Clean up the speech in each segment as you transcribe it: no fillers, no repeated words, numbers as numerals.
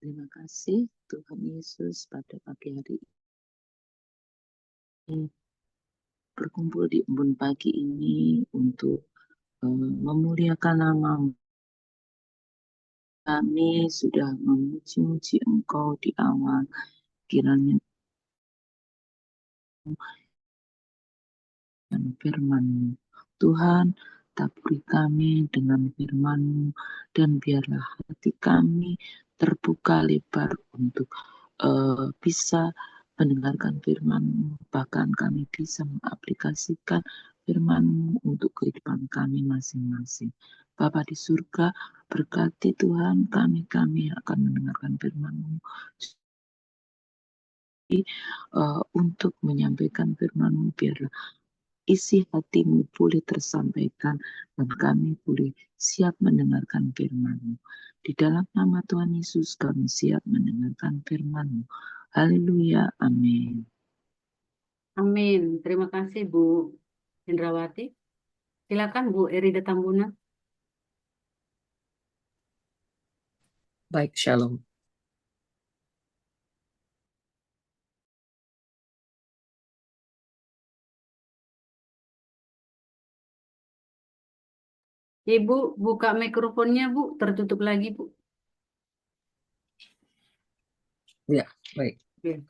Terima kasih Tuhan Yesus, pada pagi hari ini berkumpul di embun pagi ini untuk memuliakan nama-Mu. Kami sudah memuji-muji Engkau di awal, kiranya dan firman-Mu. Tuhan, taburi kami dengan firman-Mu, dan biarlah hati kami terbuka lebar untuk bisa mendengarkan firman-Mu, bahkan kami bisa mengaplikasikan firman-Mu untuk kehidupan kami masing-masing. Bapa di surga, berkati Tuhan kami akan mendengarkan firman-Mu, untuk menyampaikan firman-Mu, biarlah isi hati-Mu boleh tersampaikan dan kami boleh siap mendengarkan firman-Mu. Di dalam nama Tuhan Yesus kami siap mendengarkan firman-Mu. Haleluya, amin. Amin. Terima kasih Bu Indrawati. Silakan Bu Erida Tambuna. Baik, shalom. Ibu buka mikrofonnya Bu, tertutup lagi Bu. Ya, baik. Oke.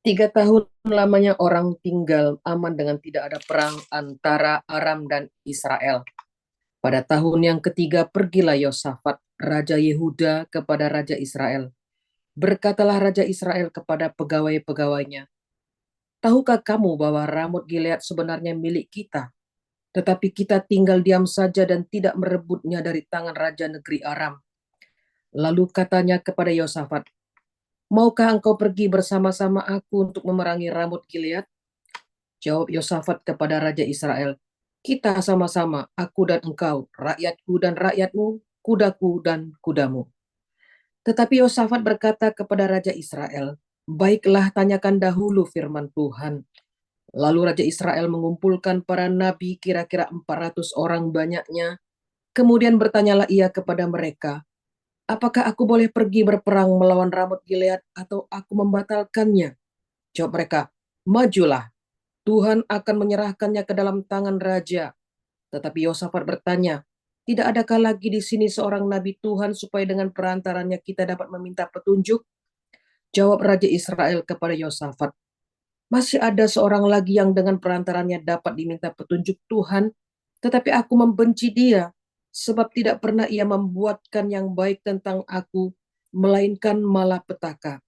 3 tahun lamanya orang tinggal aman dengan tidak ada perang antara Aram dan Israel. Pada tahun yang ketiga pergilah Yosafat, Raja Yehuda, kepada Raja Israel. Berkatalah Raja Israel kepada pegawai-pegawainya, tahukah kamu bahwa Ramot Gilead sebenarnya milik kita? Tetapi kita tinggal diam saja dan tidak merebutnya dari tangan Raja negeri Aram. Lalu katanya kepada Yosafat, maukah engkau pergi bersama-sama aku untuk memerangi Ramot Gilead? Jawab Yosafat kepada Raja Israel, kita sama-sama, aku dan engkau, rakyatku dan rakyatmu, kudaku dan kudamu. Tetapi Yosafat berkata kepada Raja Israel, baiklah, tanyakan dahulu firman Tuhan. Lalu Raja Israel mengumpulkan para nabi, kira-kira 400 orang banyaknya. Kemudian bertanyalah ia kepada mereka, apakah aku boleh pergi berperang melawan Ramot Gilead atau aku membatalkannya? Jawab mereka, majulah, Tuhan akan menyerahkannya ke dalam tangan raja. Tetapi Yosafat bertanya, tidak adakah lagi di sini seorang nabi Tuhan supaya dengan perantaranya kita dapat meminta petunjuk? Jawab Raja Israel kepada Yosafat, masih ada seorang lagi yang dengan perantaranya dapat diminta petunjuk Tuhan, tetapi aku membenci dia, sebab tidak pernah ia membuatkan yang baik tentang aku, melainkan malapetaka.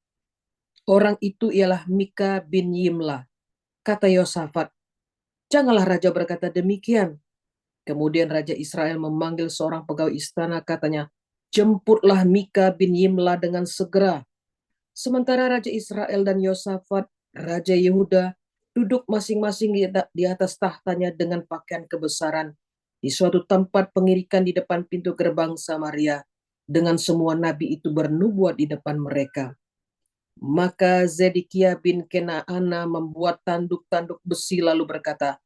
Orang itu ialah Mika bin Yimla. Kata Yosafat, janganlah raja berkata demikian. Kemudian Raja Israel memanggil seorang pegawai istana, katanya, jemputlah Mika bin Yimla dengan segera. Sementara Raja Israel dan Yosafat, Raja Yehuda, duduk masing-masing di atas tahtanya dengan pakaian kebesaran di suatu tempat pengirikan di depan pintu gerbang Samaria, dengan semua nabi itu bernubuat di depan mereka. Maka Zedekiah bin Kenaana membuat tanduk-tanduk besi lalu berkata,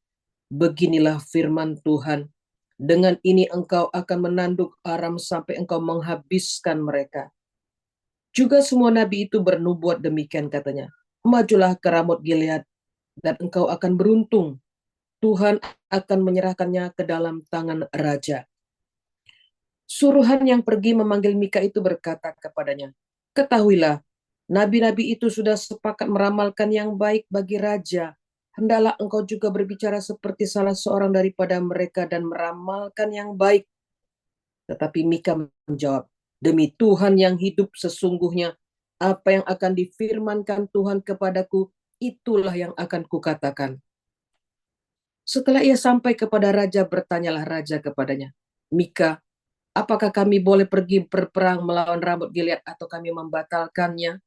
beginilah firman Tuhan, dengan ini engkau akan menanduk Aram sampai engkau menghabiskan mereka. Juga semua nabi itu bernubuat demikian, katanya, majulah ke Ramot Gilead dan engkau akan beruntung. Tuhan akan menyerahkannya ke dalam tangan raja. Suruhan yang pergi memanggil Mika itu berkata kepadanya, ketahuilah, nabi-nabi itu sudah sepakat meramalkan yang baik bagi raja. Hendaklah engkau juga berbicara seperti salah seorang daripada mereka dan meramalkan yang baik. Tetapi Mika menjawab, demi Tuhan yang hidup, sesungguhnya apa yang akan difirmankan Tuhan kepadaku, itulah yang akan kukatakan. Setelah ia sampai kepada raja, bertanyalah raja kepadanya, Mika, apakah kami boleh pergi berperang melawan Ramot Gilead atau kami membatalkannya?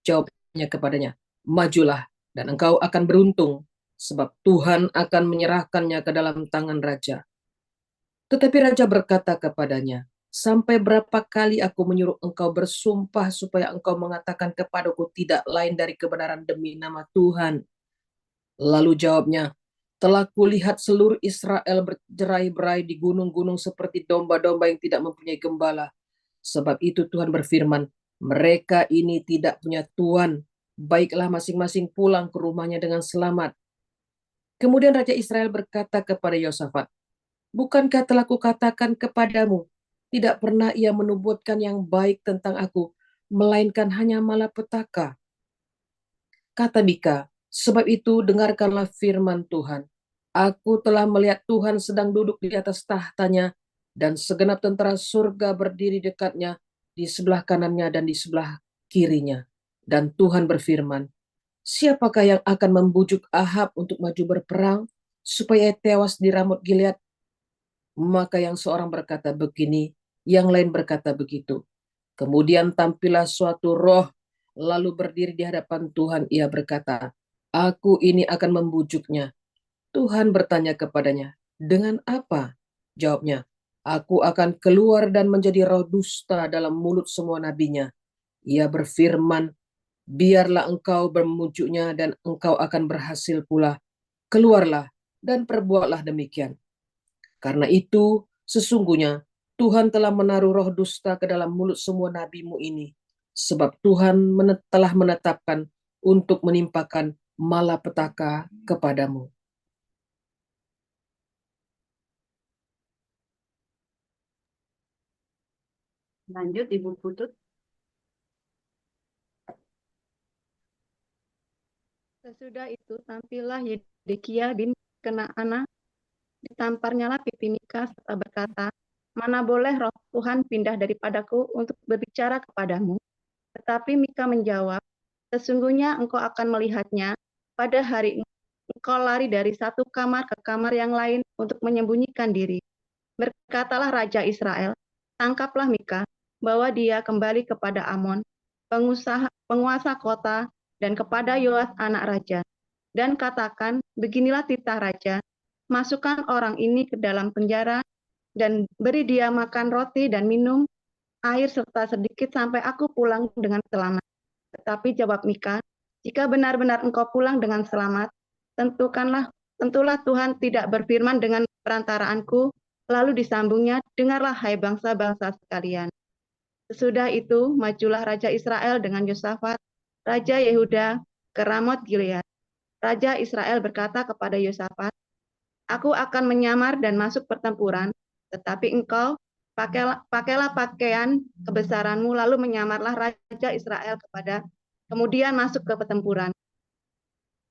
Jawabnya kepadanya, majulah dan engkau akan beruntung, sebab Tuhan akan menyerahkannya ke dalam tangan raja. Tetapi raja berkata kepadanya, sampai berapa kali aku menyuruh engkau bersumpah supaya engkau mengatakan kepadaku tidak lain dari kebenaran demi nama Tuhan? Lalu jawabnya, telah kulihat seluruh Israel bercerai-berai di gunung-gunung seperti domba-domba yang tidak mempunyai gembala. Sebab itu Tuhan berfirman, Mereka ini tidak punya tuan, baiklah masing-masing pulang ke rumahnya dengan selamat. Kemudian Raja Israel berkata kepada Yosafat, bukankah telah kukatakan kepadamu, tidak pernah ia menubuatkan yang baik tentang aku, melainkan hanya malapetaka. Kata Mika, sebab itu dengarkanlah firman Tuhan. Aku telah melihat Tuhan sedang duduk di atas tahtanya, dan segenap tentara surga berdiri dekatnya, di sebelah kanannya dan di sebelah kirinya. Dan Tuhan berfirman, siapakah yang akan membujuk Ahab untuk maju berperang, supaya ia tewas di Ramot Gilead? Maka yang seorang berkata begini, yang lain berkata begitu. Kemudian tampillah suatu roh, lalu berdiri di hadapan Tuhan. Ia berkata, aku ini akan membujuknya. Tuhan bertanya kepadanya, dengan apa? Jawabnya, aku akan keluar dan menjadi roh dusta dalam mulut semua nabinya. Ia berfirman, biarlah engkau memujuknya dan engkau akan berhasil pula. Keluarlah dan perbuatlah demikian. Karena itu, sesungguhnya Tuhan telah menaruh roh dusta ke dalam mulut semua nabimu ini. Sebab Tuhan telah menetapkan untuk menimpakan malapetaka kepadamu. Lanjut Ibu Putut. Sesudah itu tampillah Yedekia bin Kenaana, ditamparnyalah pipi Mika serta berkata, mana boleh roh Tuhan pindah daripadaku untuk berbicara kepadamu. Tetapi Mika menjawab, sesungguhnya engkau akan melihatnya pada hari engkau lari dari satu kamar ke kamar yang lain untuk menyembunyikan diri. Berkatalah Raja Israel, tangkaplah Mika, bawa dia kembali kepada Amon, penguasa kota, dan kepada Yoas anak raja. Dan katakan, beginilah titah raja, masukkan orang ini ke dalam penjara, dan beri dia makan roti dan minum air serta sedikit sampai aku pulang dengan selamat. Tetapi jawab Mika, jika benar-benar engkau pulang dengan selamat, tentulah Tuhan tidak berfirman dengan perantaraanku. Lalu disambungnya, dengarlah hai bangsa-bangsa sekalian. Sesudah itu, majulah Raja Israel dengan Yosafat, Raja Yehuda, ke Ramot Gilead. Raja Israel berkata kepada Yosafat, aku akan menyamar dan masuk pertempuran, tetapi engkau pakailah pakaian kebesaranmu, lalu menyamarlah Raja Israel kemudian masuk ke pertempuran.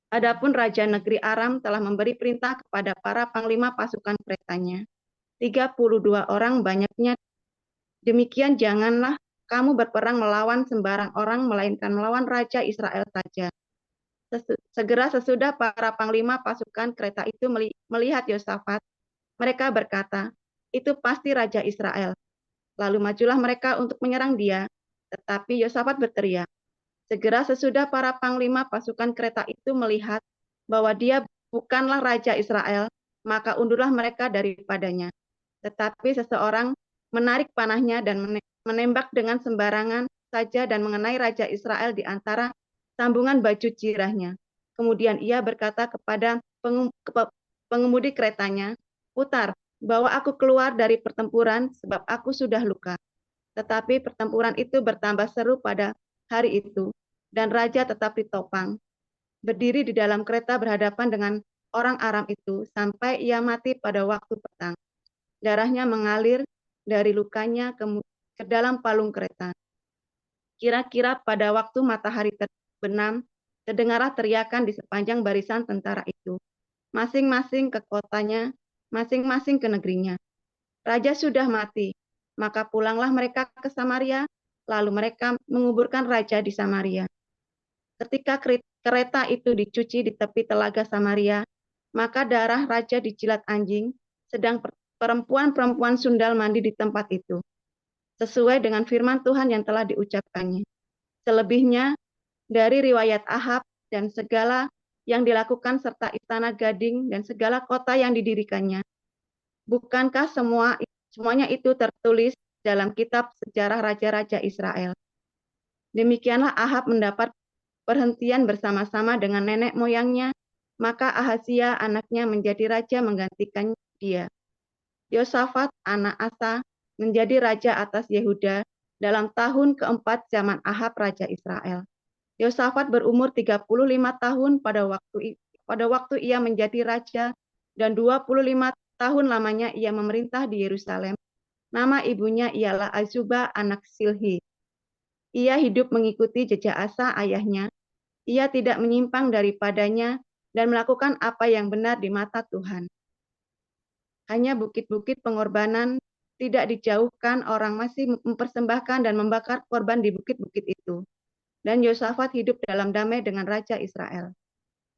Adapun Raja negeri Aram telah memberi perintah kepada para panglima pasukan keretanya, 32 orang banyaknya. Demikian janganlah kamu berperang melawan sembarang orang, melainkan melawan Raja Israel saja. Segera sesudah para panglima pasukan kereta itu melihat Yosafat, mereka berkata, itu pasti Raja Israel. Lalu majulah mereka untuk menyerang dia, tetapi Yosafat berteriak. Segera sesudah para panglima pasukan kereta itu melihat bahwa dia bukanlah Raja Israel, maka undurlah mereka daripadanya. Tetapi seseorang menarik panahnya dan menembak dengan sembarangan saja dan mengenai Raja Israel di antara sambungan baju jirahnya. Kemudian ia berkata kepada pengemudi keretanya, putar, bawa aku keluar dari pertempuran sebab aku sudah luka. Tetapi pertempuran itu bertambah seru pada hari itu, dan raja tetap ditopang, berdiri di dalam kereta berhadapan dengan orang Aram itu sampai ia mati pada waktu petang. Darahnya mengalir dari lukanya ke dalam palung kereta. Kira-kira pada waktu matahari terbenam, terdengarlah teriakan di sepanjang barisan tentara itu. Masing-masing ke kotanya, masing-masing ke negerinya. Raja sudah mati, maka pulanglah mereka ke Samaria, lalu mereka menguburkan raja di Samaria. Ketika kereta itu dicuci di tepi telaga Samaria, maka darah raja dijilat anjing, sedang perempuan-perempuan sundal mandi di tempat itu, sesuai dengan firman Tuhan yang telah diucapkannya. Selebihnya, dari riwayat Ahab dan segala yang dilakukan serta istana gading dan segala kota yang didirikannya. Bukankah semuanya itu tertulis dalam kitab sejarah raja-raja Israel? Demikianlah Ahab mendapat perhentian bersama-sama dengan nenek moyangnya, maka Ahazia anaknya menjadi raja menggantikan dia. Yosafat anak Asa menjadi raja atas Yehuda dalam tahun keempat zaman Ahab Raja Israel. Yosafat berumur 35 tahun pada waktu ia menjadi raja, dan 25 tahun lamanya ia memerintah di Yerusalem. Nama ibunya ialah Azubah anak Silhi. Ia hidup mengikuti jejak Asa ayahnya. Ia tidak menyimpang daripadanya dan melakukan apa yang benar di mata Tuhan. Hanya bukit-bukit pengorbanan tidak dijauhkan, orang masih mempersembahkan dan membakar korban di bukit-bukit itu. Dan Yosafat hidup dalam damai dengan Raja Israel.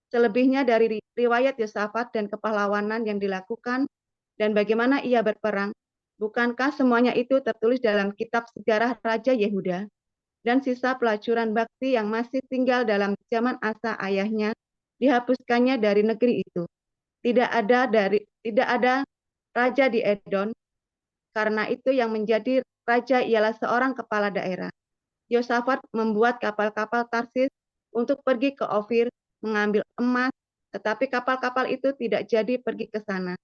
Selebihnya dari riwayat Yosafat dan kepahlawanan yang dilakukan dan bagaimana ia berperang, bukankah semuanya itu tertulis dalam kitab sejarah Raja Yehuda? Dan sisa pelacuran bakti yang masih tinggal dalam zaman Asa ayahnya dihapuskannya dari negeri itu. Tidak ada raja di Edom, karena itu yang menjadi raja ialah seorang kepala daerah. Yosafat membuat kapal-kapal Tarsis untuk pergi ke Ofir mengambil emas, tetapi kapal-kapal itu tidak jadi pergi ke sana,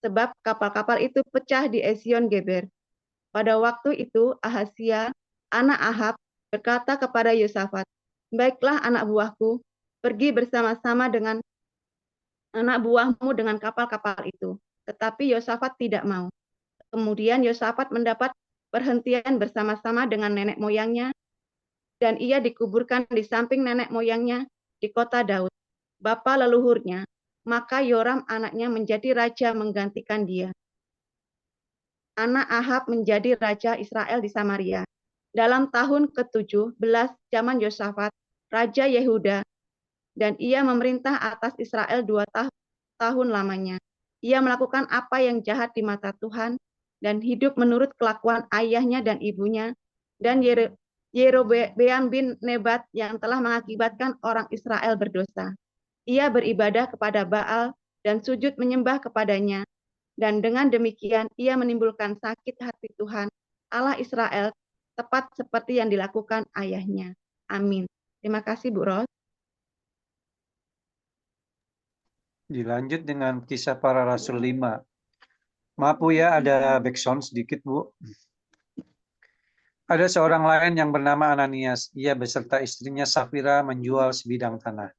sebab kapal-kapal itu pecah di Esion Geber. Pada waktu itu Ahazia, anak Ahab, berkata kepada Yosafat, "Baiklah anak buahku, pergi bersama-sama dengan anak buahmu dengan kapal-kapal itu." Tetapi Yosafat tidak mau. Kemudian Yosafat mendapat perhentian bersama-sama dengan nenek moyangnya, dan ia dikuburkan di samping nenek moyangnya di kota Daud, bapa leluhurnya. Maka Yoram anaknya menjadi raja menggantikan dia. Anak Ahab menjadi raja Israel di Samaria. Dalam tahun ke-17 zaman Yosafat, Raja Yehuda, dan ia memerintah atas Israel 2 tahun lamanya. Ia melakukan apa yang jahat di mata Tuhan, dan hidup menurut kelakuan ayahnya dan ibunya, dan Yerobeam bin Nebat yang telah mengakibatkan orang Israel berdosa. Ia beribadah kepada Baal dan sujud menyembah kepadanya, dan dengan demikian ia menimbulkan sakit hati Tuhan, Allah Israel, tepat seperti yang dilakukan ayahnya. Amin. Terima kasih, Bu Ros. Dilanjut dengan Kisah Para Rasul 5. Maaf Bu ya, ada backsound sedikit Bu. Ada seorang lain yang bernama Ananias. Ia beserta istrinya Safira menjual sebidang tanah.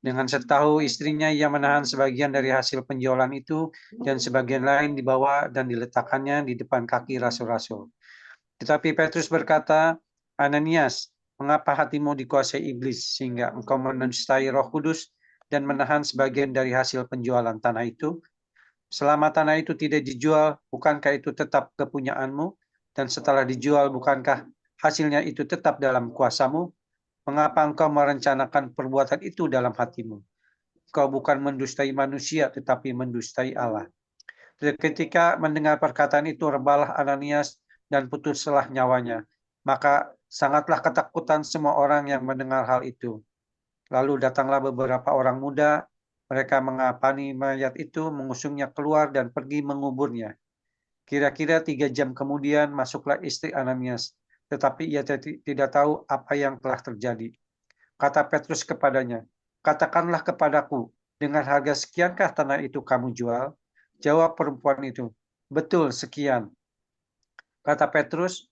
Dengan setahu istrinya, ia menahan sebagian dari hasil penjualan itu dan sebagian lain dibawa dan diletakkannya di depan kaki rasul-rasul. Tetapi Petrus berkata, "Ananias, mengapa hatimu dikuasai iblis sehingga engkau mendustai Roh Kudus dan menahan sebagian dari hasil penjualan tanah itu? Selama tanah itu tidak dijual, bukankah itu tetap kepunyaanmu? Dan setelah dijual, bukankah hasilnya itu tetap dalam kuasamu? Mengapa engkau merencanakan perbuatan itu dalam hatimu? Engkau bukan mendustai manusia, tetapi mendustai Allah." Ketika mendengar perkataan itu, rebalah Ananias dan putuslah nyawanya. Maka sangatlah ketakutan semua orang yang mendengar hal itu. Lalu datanglah beberapa orang muda, mereka mengapani mayat itu, mengusungnya keluar dan pergi menguburnya. Kira-kira 3 jam kemudian masuklah istri Ananias, tetapi ia tidak tahu apa yang telah terjadi. Kata Petrus kepadanya, "Katakanlah kepadaku, dengan harga sekiankah tanah itu kamu jual?" Jawab perempuan itu, "Betul, sekian." Kata Petrus,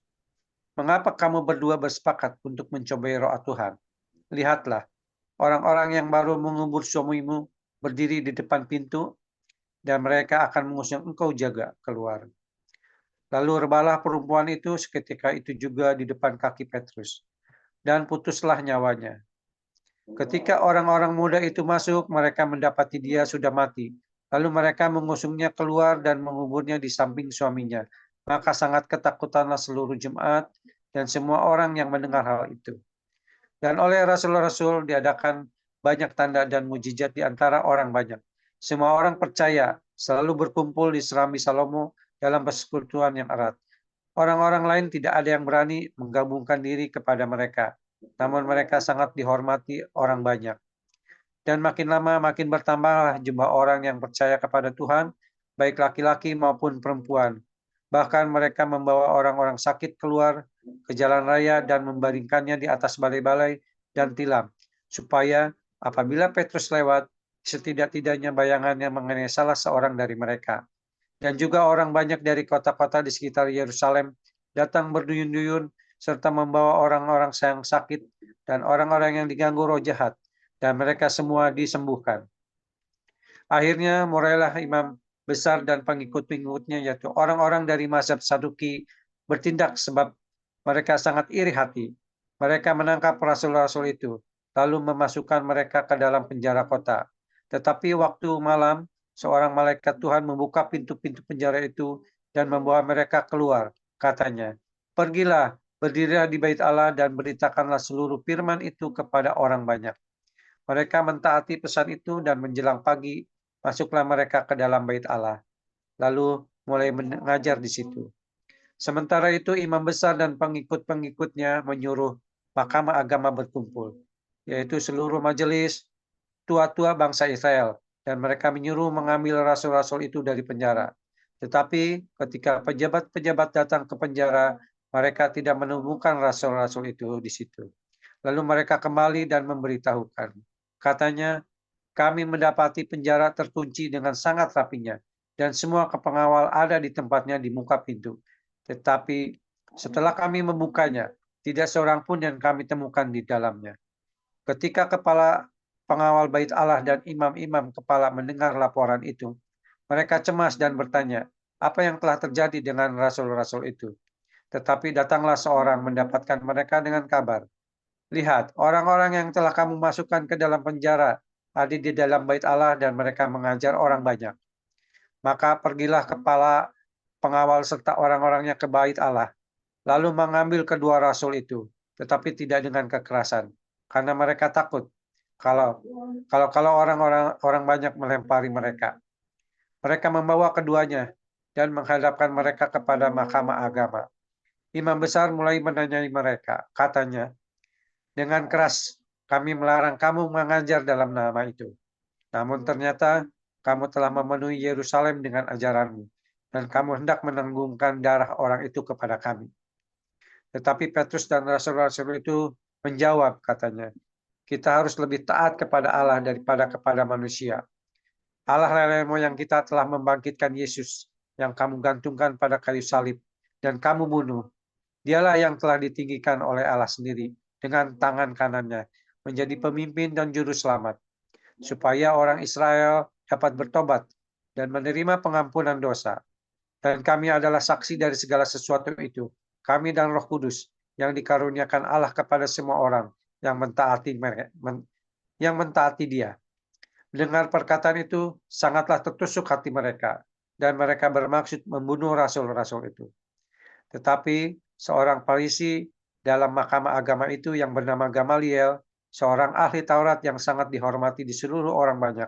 "Mengapa kamu berdua bersepakat untuk mencobai roh Tuhan? Lihatlah, orang-orang yang baru mengubur suamimu berdiri di depan pintu, dan mereka akan mengusung engkau jaga keluar." Lalu rebalah perempuan itu seketika itu juga di depan kaki Petrus, dan putuslah nyawanya. Ketika orang-orang muda itu masuk, mereka mendapati dia sudah mati. Lalu mereka mengusungnya keluar dan menguburnya di samping suaminya. Maka sangat ketakutanlah seluruh jemaat dan semua orang yang mendengar hal itu. Dan oleh rasul-rasul diadakan banyak tanda dan mujizat di antara orang banyak. Semua orang percaya, selalu berkumpul di Serambi Salomo dalam persekutuan yang erat. Orang-orang lain tidak ada yang berani menggabungkan diri kepada mereka, namun mereka sangat dihormati orang banyak. Dan makin lama makin bertambahlah jumlah orang yang percaya kepada Tuhan, baik laki-laki maupun perempuan. Bahkan mereka membawa orang-orang sakit keluar ke jalan raya dan membaringkannya di atas balai-balai dan tilam, supaya apabila Petrus lewat, setidak-tidaknya bayangannya mengenai salah seorang dari mereka. Dan juga orang banyak dari kota-kota di sekitar Yerusalem datang berduyun-duyun serta membawa orang-orang yang sakit dan orang-orang yang diganggu roh jahat, dan mereka semua disembuhkan. Akhirnya mulailah imam besar dan pengikut-pengikutnya, yaitu orang-orang dari mazhab Saduki, bertindak sebab mereka sangat iri hati. Mereka menangkap rasul-rasul itu, lalu memasukkan mereka ke dalam penjara kota. Tetapi waktu malam, seorang malaikat Tuhan membuka pintu-pintu penjara itu dan membawa mereka keluar. Katanya, "Pergilah, berdirilah di bait Allah dan beritakanlah seluruh firman itu kepada orang banyak." Mereka mentaati pesan itu dan menjelang pagi, masuklah mereka ke dalam bait Allah, lalu mulai mengajar di situ. Sementara itu imam besar dan pengikut-pengikutnya menyuruh mahkamah agama berkumpul, yaitu seluruh majelis tua-tua bangsa Israel, dan mereka menyuruh mengambil rasul-rasul itu dari penjara. Tetapi ketika pejabat-pejabat datang ke penjara, mereka tidak menemukan rasul-rasul itu di situ. Lalu mereka kembali dan memberitahukan. Katanya, kami mendapati penjara terkunci dengan sangat rapinya, dan semua pengawal ada di tempatnya di muka pintu. Tetapi setelah kami membukanya, tidak seorang pun yang kami temukan di dalamnya. Ketika kepala pengawal bait Allah dan imam-imam kepala mendengar laporan itu, mereka cemas dan bertanya, apa yang telah terjadi dengan rasul-rasul itu? Tetapi datanglah seorang mendapatkan mereka dengan kabar. Lihat, orang-orang yang telah kamu masukkan ke dalam penjara ada di dalam bait Allah dan mereka mengajar orang banyak. Maka pergilah kepala pengawal serta orang-orangnya ke bait Allah, lalu mengambil kedua rasul itu, tetapi tidak dengan kekerasan, karena mereka takut kalau orang banyak melempari mereka. Mereka membawa keduanya dan menghadapkan mereka kepada mahkamah agama. Imam besar mulai menanyai mereka, katanya, dengan keras kami melarang kamu mengajar dalam nama itu. Namun ternyata kamu telah memenuhi Yerusalem dengan ajaranmu, dan kamu hendak menanggungkan darah orang itu kepada kami. Tetapi Petrus dan rasul-rasul itu menjawab, katanya, kita harus lebih taat kepada Allah daripada kepada manusia. Allah nenek moyang kita telah membangkitkan Yesus yang kamu gantungkan pada kayu salib dan kamu bunuh. Dialah yang telah ditinggikan oleh Allah sendiri dengan tangan kanannya menjadi pemimpin dan juru selamat, supaya orang Israel dapat bertobat dan menerima pengampunan dosa. Dan kami adalah saksi dari segala sesuatu itu, kami dan Roh Kudus yang dikaruniakan Allah kepada semua orang yang mentaati Dia. Mendengar perkataan itu, sangatlah tertusuk hati mereka, dan mereka bermaksud membunuh rasul-rasul itu. Tetapi seorang Farisi dalam mahkamah agama itu yang bernama Gamaliel, seorang ahli Taurat yang sangat dihormati di seluruh orang banyak,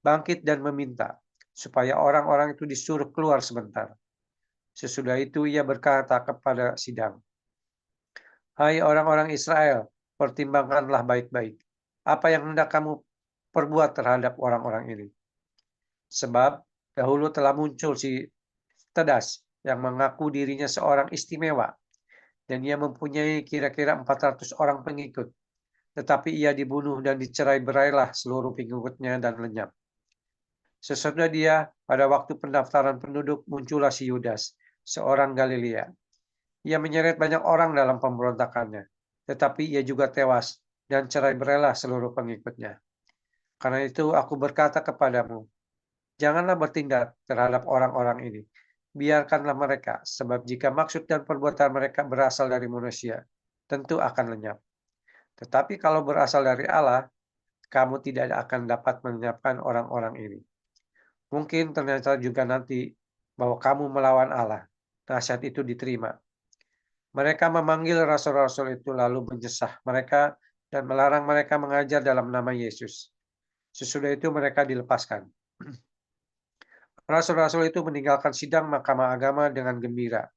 bangkit dan meminta supaya orang-orang itu disuruh keluar sebentar. Sesudah itu ia berkata kepada sidang, "Hai orang-orang Israel, pertimbangkanlah baik-baik apa yang hendak kamu perbuat terhadap orang-orang ini. Sebab dahulu telah muncul si Tedas yang mengaku dirinya seorang istimewa, dan ia mempunyai kira-kira 400 orang pengikut. Tetapi ia dibunuh dan dicerai-berailah seluruh pengikutnya dan lenyap. Sesudah dia, pada waktu pendaftaran penduduk, muncullah si Yudas, seorang Galilea. Ia menyeret banyak orang dalam pemberontakannya, tetapi ia juga tewas dan cerai-berailah seluruh pengikutnya. Karena itu aku berkata kepadamu, janganlah bertindak terhadap orang-orang ini. Biarkanlah mereka, sebab jika maksud dan perbuatan mereka berasal dari manusia, tentu akan lenyap. Tetapi kalau berasal dari Allah, kamu tidak akan dapat melenyapkan orang-orang ini. Mungkin ternyata juga nanti bahwa kamu melawan Allah. Nasihat itu diterima. Mereka memanggil rasul-rasul itu lalu menyesah mereka dan melarang mereka mengajar dalam nama Yesus. Sesudah itu mereka dilepaskan. Rasul-rasul itu meninggalkan sidang mahkamah agama dengan gembira,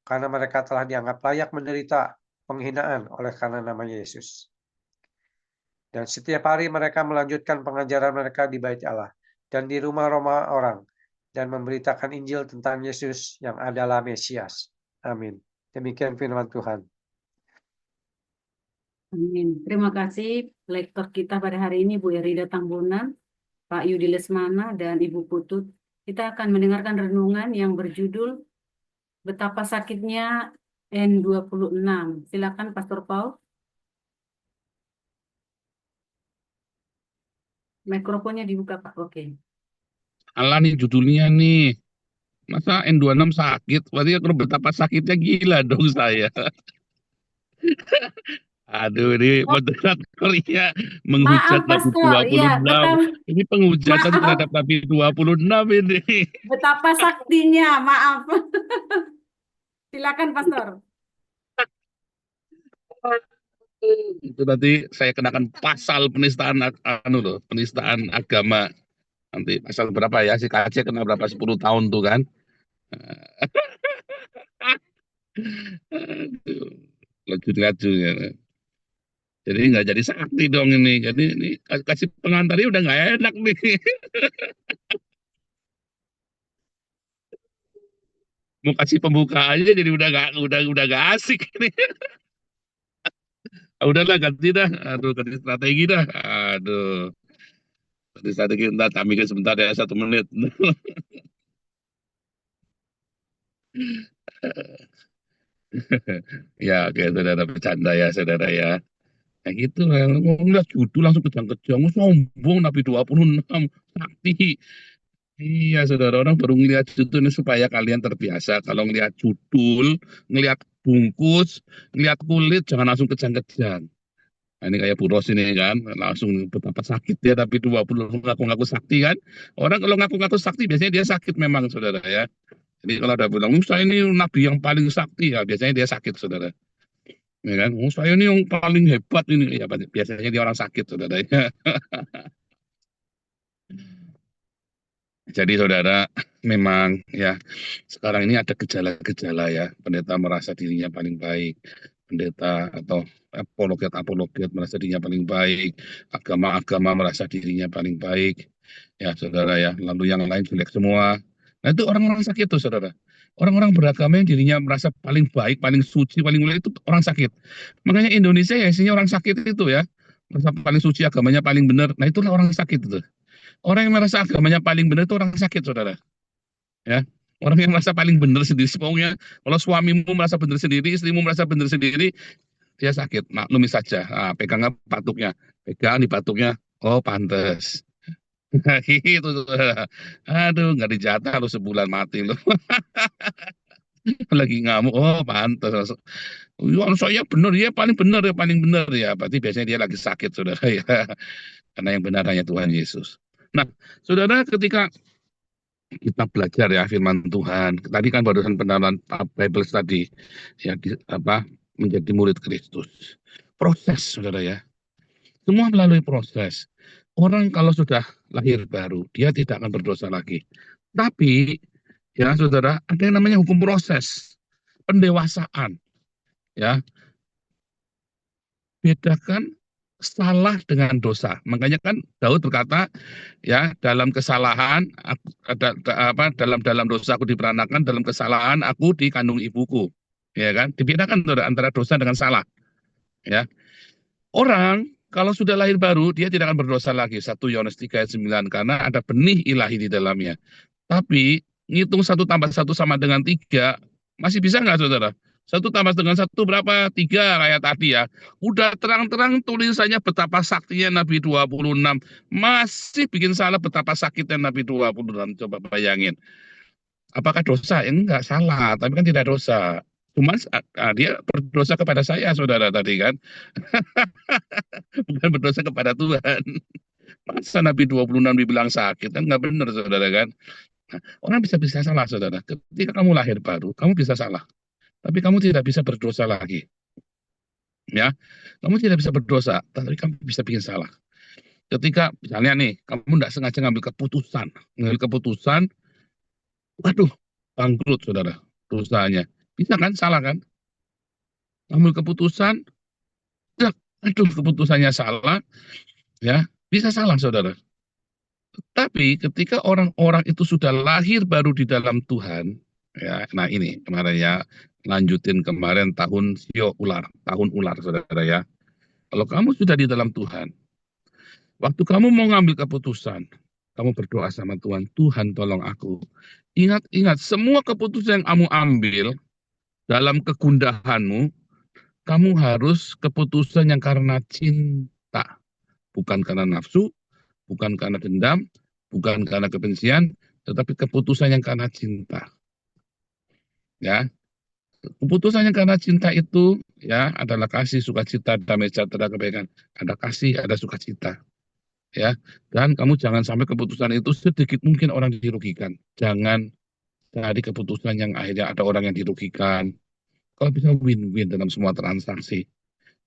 karena mereka telah dianggap layak menderita penghinaan oleh karena nama Yesus. Dan setiap hari mereka melanjutkan pengajaran mereka di bait Allah dan di rumah-rumah orang, dan memberitakan Injil tentang Yesus yang adalah Mesias. Amin. Demikian firman Tuhan. Amin. Terima kasih lektor kita pada hari ini, Bu Erida Tambunan, Pak Yudi Lesmana, dan Ibu Putut. Kita akan mendengarkan renungan yang berjudul Betapa Sakitnya N26. Silakan Pastor Paul. Mikrofonnya dibuka, Pak. Oke. Alah nih judulnya nih. Masa N26 sakit? Berarti kalau betapa sakitnya gila dong saya. Aduh, ini Oh, moderatornya maaf, menghujat Nabi Pastor. Iya, 26. Ini penghujatan maaf. terhadap Nabi 26 ini. Betapa saktinya, maaf. Silakan, Pastor. Itu nanti saya kenakan pasal penistaan anu loh, penistaan agama. Nanti pasal berapa ya? Si KC kena berapa 10 tahun tuh kan. Aduh, lucu-lucu ya. Jadi nggak jadi sakti dong ini. Jadi ini kasih pengantarnya udah nggak enak nih. Mau kasih pembuka aja jadi udah nggak asik ini. Udahlah ganti dah. Aduh, ganti strategi dah. Aduh, ganti strategi ntar kami kan sebentar ya 1 menit. Ya, oke saudara bercanda ya saudara ya. Nah gitu lah, ngeliat judul langsung kejang-kejang, sombong Nabi 26, sakti. Iya saudara, orang baru ngeliat judul ini supaya kalian terbiasa. Kalau ngeliat judul, ngeliat bungkus, ngeliat kulit, jangan langsung kejang-kejang. Nah, ini kayak Bu Ros ini kan, langsung betapa sakit dia, tapi 20 ngaku-ngaku sakti kan. Orang kalau ngaku-ngaku sakti, biasanya dia sakit memang saudara ya. Jadi kalau ada bilang, saya ini Nabi yang paling sakti, ya biasanya dia sakit saudara. Ya kan, saya ini yang paling hebat ini, ya biasanya dia orang sakit saudara ya. Jadi saudara, memang ya sekarang ini ada gejala-gejala ya, pendeta merasa dirinya paling baik, pendeta atau apologet merasa dirinya paling baik, agama-agama merasa dirinya paling baik, ya saudara ya, lalu yang lain jelek semua. Nah itu orang-orang sakit tuh saudara. Orang-orang beragama yang dirinya merasa paling baik, paling suci, paling mulia itu orang sakit. Makanya Indonesia ya isinya orang sakit itu ya, merasa paling suci, agamanya paling benar. Nah itulah orang sakit itu. Orang yang merasa agamanya paling benar itu orang sakit, saudara. Ya, orang yang merasa paling benar sendiri, pokoknya kalau suamimu merasa benar sendiri, istrimu merasa benar sendiri, dia sakit. Maklumi saja. Nah, pegang patuknya, pegang di patuknya. Oh, pantes. Gitu, saudara. Aduh, nggak dijatah lu sebulan mati lu. Lagi ngamuk. Oh, pantes. Ya, saya benar ya, paling benar ya, paling benar ya. Berarti biasanya dia lagi sakit, saudara ya. Karena yang benar hanya Tuhan Yesus. Nah, saudara, ketika kita belajar ya firman Tuhan. Tadi kan barusan pengenalan Bible study ya menjadi murid Kristus. Proses saudara ya. Semua melalui proses. Orang kalau sudah lahir baru, dia tidak akan berdosa lagi. Tapi ya saudara, ada yang namanya hukum proses, pendewasaan. Ya, bedakan salah dengan dosa. Makanya kan Daud berkata, ya dalam kesalahan dalam dosa aku diperanakan, dalam kesalahan aku di kandung ibuku. Ya kan? Dibedakan antara dosa dengan salah. Ya. Orang kalau sudah lahir baru dia tidak akan berdosa lagi. 1 Yohanes 3:9 karena ada benih ilahi di dalamnya. Tapi ngitung 1 tambah 1 sama dengan 3 masih bisa nggak saudara? 1 tambah dengan 1 berapa? 3 kayak tadi ya. Udah terang-terang tulisannya betapa saktinya Nabi 26. Masih bikin salah betapa sakitnya Nabi 26. Coba bayangin. Apakah dosa? Ya, enggak, salah. Tapi kan tidak dosa. Cuman dia berdosa kepada saya, saudara tadi kan. Bukan berdosa kepada Tuhan. Masa Nabi 26 dibilang sakit? Kan nggak benar, saudara kan. Nah, orang bisa salah, saudara. Ketika kamu lahir baru, kamu bisa salah. Tapi kamu tidak bisa berdosa lagi. Ya, kamu tidak bisa berdosa, tapi kamu bisa bikin salah. Ketika misalnya nih, kamu tidak sengaja ngambil keputusan, waduh, bangkrut saudara, dosanya. Bisa kan, salah kan? Ngambil keputusan, aduh, keputusannya salah, ya, bisa salah saudara. Tapi ketika orang-orang itu sudah lahir baru di dalam Tuhan, ya, nah ini kemarin ya, lanjutin kemarin tahun ular, saudara ya. Kalau kamu sudah di dalam Tuhan, waktu kamu mau ngambil keputusan, kamu berdoa sama Tuhan, Tuhan tolong aku. Ingat, semua keputusan yang kamu ambil, dalam kegundahanmu, kamu harus keputusan yang karena cinta, bukan karena nafsu, bukan karena dendam, bukan karena kebencian, tetapi keputusan yang karena cinta. Ya, keputusan yang karena cinta itu ya adalah kasih, sukacita, damai sejahtera, kebaikan. Ada kasih, ada sukacita. Ya, dan kamu jangan sampai keputusan itu sedikit mungkin orang dirugikan. Jangan cari keputusan yang akhirnya ada orang yang dirugikan. Kalau bisa win-win dalam semua transaksi.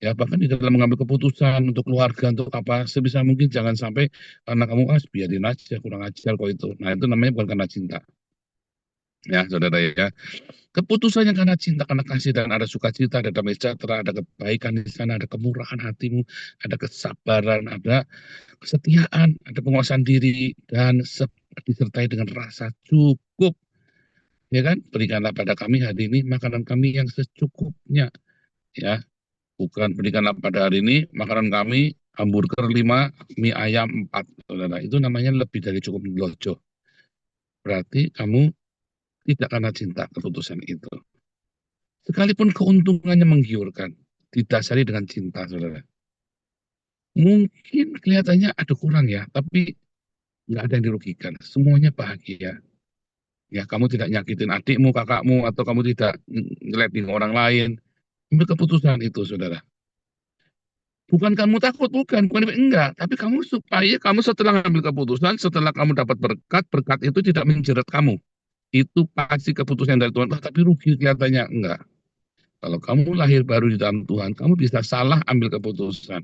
Ya, bahkan di dalam mengambil keputusan untuk keluarga, untuk apa, sebisa mungkin jangan sampai karena kamu biarin aja, kurang ajar kok itu. Nah, itu namanya bukan karena cinta. Ya, saudara ya. Keputusan yang karena cinta, karena kasih, dan ada sukacita, ada damai sejahtera, ada kebaikan di sana, ada kemurahan hatimu, ada kesabaran, ada kesetiaan, ada penguasaan diri, dan disertai dengan rasa cukup. Ya kan? Berikanlah pada kami hari ini makanan kami yang secukupnya. Ya, bukan berikanlah pada hari ini makanan kami hamburger 5, mie ayam 4. Saudara, itu namanya lebih dari cukup lojo. Berarti kamu tidak karena cinta keputusan itu. Sekalipun keuntungannya menggiurkan, didasari dengan cinta, saudara. Mungkin kelihatannya ada kurang ya, tapi nggak ada yang dirugikan. Semuanya bahagia. Ya, kamu tidak nyakitin adikmu, kakakmu, atau kamu tidak ngeleting orang lain. Ambil keputusan itu, saudara. Bukan kamu takut, bukan enggak. Tapi kamu supaya kamu setelah ambil keputusan, setelah kamu dapat berkat, berkat itu tidak menjerat kamu. Itu pasti keputusan dari Tuhan. Tapi rugi kelihatannya enggak. Kalau kamu lahir baru di dalam Tuhan, kamu bisa salah ambil keputusan.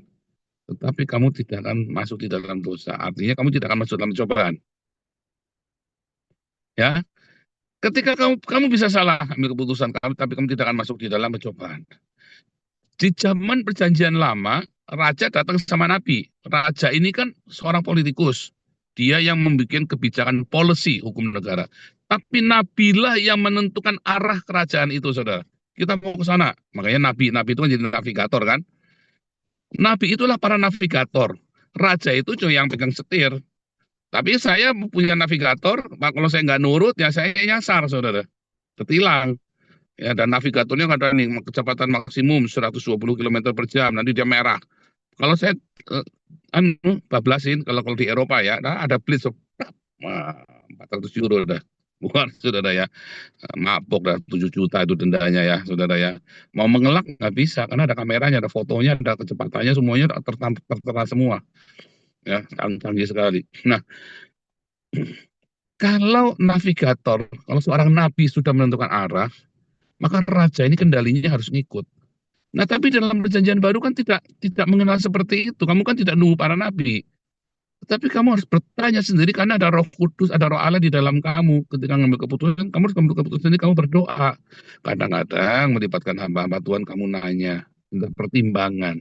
Tetapi kamu tidak akan masuk di dalam dosa. Artinya kamu tidak akan masuk dalam cobaan. Ya, ketika kamu bisa salah ambil keputusan kamu, tapi kamu tidak akan masuk di dalam pencobaan. Di zaman perjanjian lama, raja datang sama nabi. Raja ini kan seorang politikus. Dia yang membuat kebijakan policy hukum negara. Tapi nabilah yang menentukan arah kerajaan itu, saudara. Kita mau ke sana. Makanya nabi itu kan jadi navigator kan. Nabi itulah para navigator. Raja itu cuma yang pegang setir. Tapi saya punya navigator, kalau saya nggak nurut, ya saya nyasar, saudara. Ketilang. Ya, dan navigatornya ada nih kecepatan maksimum 120 km per jam, nanti dia merah. Kalau saya bablasin, kalau di Eropa ya, ada blitz 400 euro dah. Bukan, saudara ya. Mabok dah, 7 juta itu dendanya ya, saudara ya. Mau mengelak nggak bisa, karena ada kameranya, ada fotonya, ada kecepatannya, semuanya tertera semua. Ya, canggih sekali. Nah, kalau navigator, kalau seorang nabi sudah menentukan arah, maka raja ini kendalinya harus ngikut. Nah, tapi dalam perjanjian baru kan tidak mengenal seperti itu. Kamu kan tidak nunggu para nabi. Tapi kamu harus bertanya sendiri karena ada Roh Kudus, ada Roh Allah di dalam kamu. Ketika mengambil keputusan, kamu harus mengambil keputusan ini, kamu berdoa. Kadang-kadang melibatkan hamba-hamba Tuhan, kamu nanya, minta pertimbangan.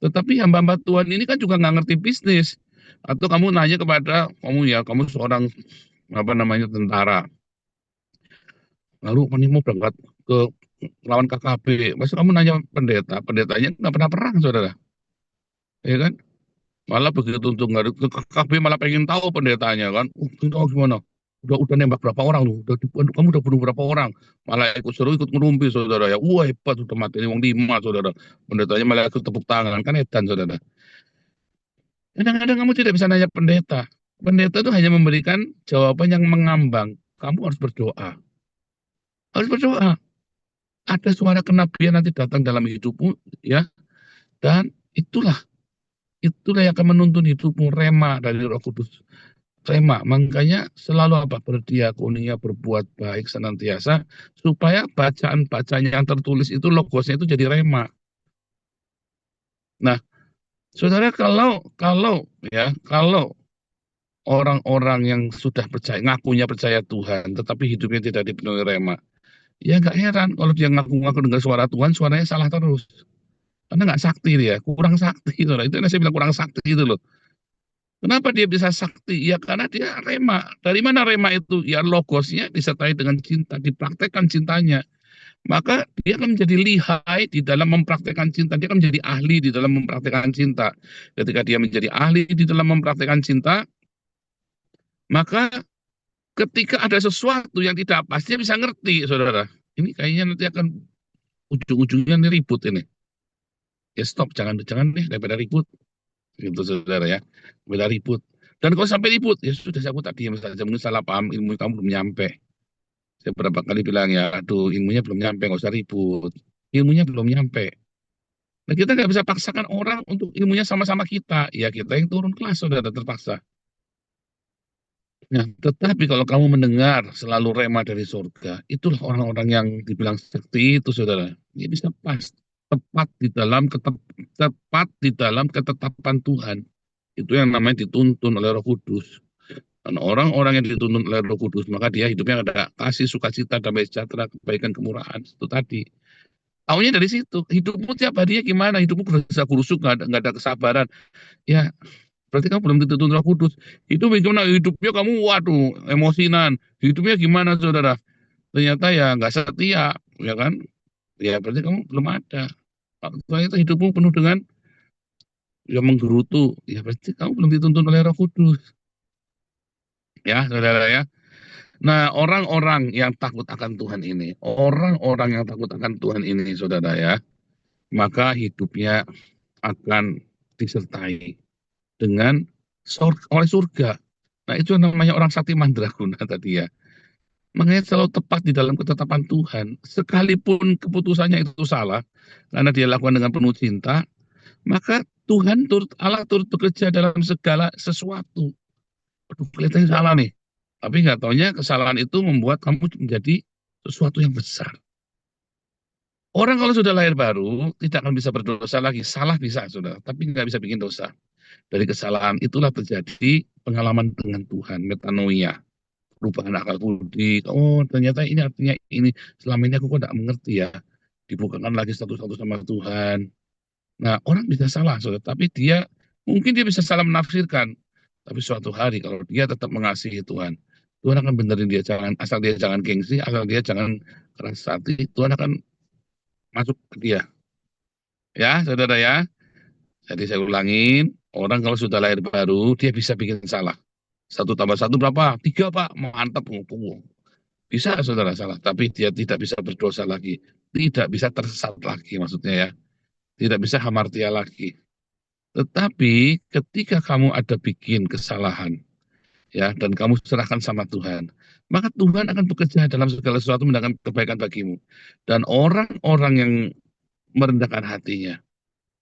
Tetapi hamba-hamba Tuhan ini kan juga nggak ngerti bisnis. Atau kamu nanya kepada kamu seorang tentara. Lalu kamu mau berangkat ke lawan KKB, masa kamu nanya pendetanya nggak pernah perang, saudara, ya kan? Malah begitu untuk nggak ke KKB malah pengen tahu pendetanya kan, tahu gimana? Udah nembak berapa orang lu? Kamu udah bunuh berapa orang? Malah ikut ngerumpi, saudara ya. Wah, hebat, udah mati wong 5, saudara. Pendetanya malah ikut tepuk tangan, kan edan, saudara. Kadang-kadang kamu tidak bisa nanya pendeta. Pendeta itu hanya memberikan jawaban yang mengambang. Kamu harus berdoa. Harus berdoa. Ada suara kenabian nanti datang dalam hidupmu, ya, dan itulah yang akan menuntun hidupmu, rema dari Roh Kudus. Rema, makanya selalu berdiakonia, berbuat baik senantiasa, supaya bacaan-bacanya yang tertulis itu, logosnya itu jadi rema. Nah, saudara, kalau orang-orang yang sudah percaya, ngakunya percaya Tuhan, tetapi hidupnya tidak dipenuhi rema, ya nggak heran kalau dia ngaku-ngaku dengar suara Tuhan, suaranya salah terus. Karena nggak sakti dia, kurang sakti. Saudara. Itu yang saya bilang kurang sakti itu loh. Kenapa dia bisa sakti? Ya karena dia rema. Dari mana rema itu? Ya logosnya disertai dengan cinta, dipraktekkan cintanya. Maka dia akan menjadi lihai di dalam mempraktekkan cinta. Dia akan menjadi ahli di dalam mempraktekkan cinta. Ketika dia menjadi ahli di dalam mempraktekkan cinta, maka ketika ada sesuatu yang tidak pas, dia bisa ngerti, saudara. ini kayaknya nanti akan ujung-ujungnya nih ribut ini. Ya stop, jangan deh daripada ribut. Gitu saudara ya, daripada ribut. Dan kalau sampai ribut, ya sudah aku tak diam saja, mungkin salah paham, ilmu kamu belum nyampe. Saya berapa kali bilang ya, aduh ilmunya belum nyampe, nggak usah ribut. Ilmunya belum nyampe. Nah kita nggak bisa paksakan orang untuk ilmunya sama-sama kita. Ya kita yang turun kelas, saudara, terpaksa. Nah, tetapi kalau kamu mendengar selalu rema dari surga, itulah orang-orang yang dibilang sakti itu, saudara. Dia bisa tepat di dalam ketetapan Tuhan. Itu yang namanya dituntun oleh Roh Kudus. Dan orang-orang yang dituntun oleh Roh Kudus, maka dia hidupnya ada kasih, sukacita, damai sejahtera, kebaikan, kemurahan. Itu tadi. Taunya dari situ. Hidupmu tiap harinya gimana? Hidupmu gerasa gerusuk, nggak ada kesabaran. Ya, berarti kamu belum dituntun Roh Kudus. Itu bagaimana hidupnya kamu, waduh, emosinan. Hidupnya gimana, saudara? Ternyata ya nggak setia, ya kan? Ya berarti kamu belum ada. Ternyata hidupmu penuh dengan yang menggerutu. Ya berarti kamu belum dituntun oleh Roh Kudus. Ya, saudara ya. Nah, orang-orang yang takut akan Tuhan ini, saudara ya, maka hidupnya akan disertai dengan oleh surga. Nah, itu namanya orang sakti mandraguna tadi ya. Makanya selalu tepat di dalam ketetapan Tuhan, sekalipun keputusannya itu salah, karena dia lakukan dengan penuh cinta, maka Allah turut bekerja dalam segala sesuatu. Aduh, kelihatannya salah nih. Tapi nggak taunya kesalahan itu membuat kamu menjadi sesuatu yang besar. Orang kalau sudah lahir baru, tidak akan bisa berdosa lagi. Salah bisa, saudara, tapi nggak bisa bikin dosa. Dari kesalahan itulah terjadi pengalaman dengan Tuhan, metanoia. Perubahan akal budi. Oh, ternyata ini artinya ini. Selama ini aku kok tidak mengerti ya. Dibukakan lagi satu-satu sama Tuhan. Nah, orang bisa salah, saudara. Tapi mungkin dia bisa salah menafsirkan. Tapi suatu hari kalau dia tetap mengasihi Tuhan, Tuhan akan benerin dia, asal dia jangan gengsi, asal dia jangan keras hati, Tuhan akan masuk ke dia. Ya, saudara ya. Jadi saya ulangin, orang kalau sudah lahir baru, dia bisa bikin salah. 1+1 berapa? 3, Pak. Mantap. Bisa, saudara, salah. Tapi dia tidak bisa berdosa lagi. Tidak bisa tersesat lagi, maksudnya ya. Tidak bisa hamartia lagi. Tetapi ketika kamu ada bikin kesalahan, ya, dan kamu serahkan sama Tuhan, maka Tuhan akan bekerja dalam segala sesuatu mendatangkan kebaikan bagimu. Dan orang-orang yang merendahkan hatinya,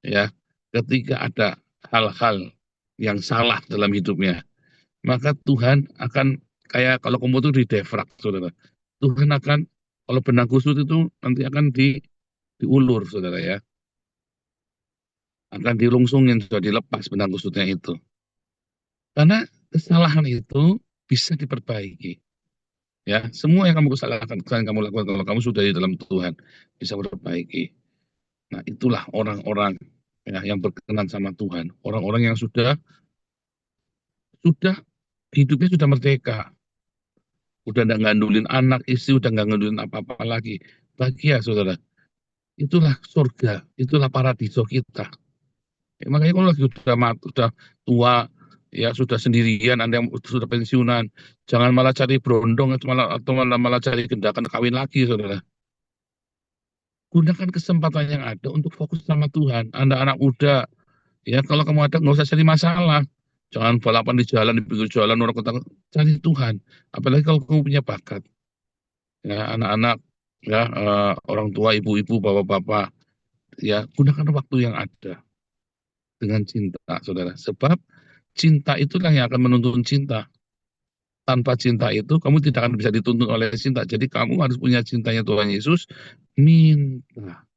ya, ketika ada hal-hal yang salah dalam hidupnya, maka Tuhan akan kayak kalau komputer di defrag, saudara. Tuhan akan, kalau benang kusut itu nanti akan diulur, saudara ya. Akan dilungsungin, sudah dilepas benang kusutnya itu. Karena kesalahan itu bisa diperbaiki. Ya, semua yang kamu lakukan kalau kamu sudah di dalam Tuhan bisa diperbaiki. Nah, itulah orang-orang ya, yang berkenan sama Tuhan, orang-orang yang sudah hidupnya sudah merdeka, udah nggak ngandulin anak, istri, udah nggak ngandulin apa-apa lagi. Bahagia, saudara. Itulah surga, itulah paradiso kita. Ya, makanya kalau lagi udah tua, ya sudah sendirian, Anda yang sudah pensiunan, jangan malah cari berondong atau malah cari gendakan kawin lagi, saudara. Gunakan kesempatan yang ada untuk fokus sama Tuhan. Anda anak muda, ya kalau kamu ada nggak usah cari masalah. Jangan balapan di jalan, di pinggir jalan, orang kota, cari Tuhan. Apalagi kalau kamu punya bakat. Ya, anak-anak, ya orang tua, ibu-ibu, bapak-bapak, ya gunakan waktu yang ada dengan cinta, saudara. Sebab cinta itulah yang akan menuntun cinta. Tanpa cinta itu, kamu tidak akan bisa dituntun oleh cinta. Jadi kamu harus punya cintanya Tuhan Yesus, minta.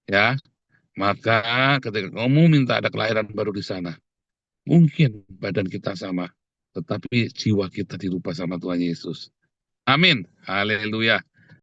Ya, maka ketika kamu minta ada kelahiran baru di sana, mungkin badan kita sama, tetapi jiwa kita dirubah sama Tuhan Yesus. Amin. Haleluya.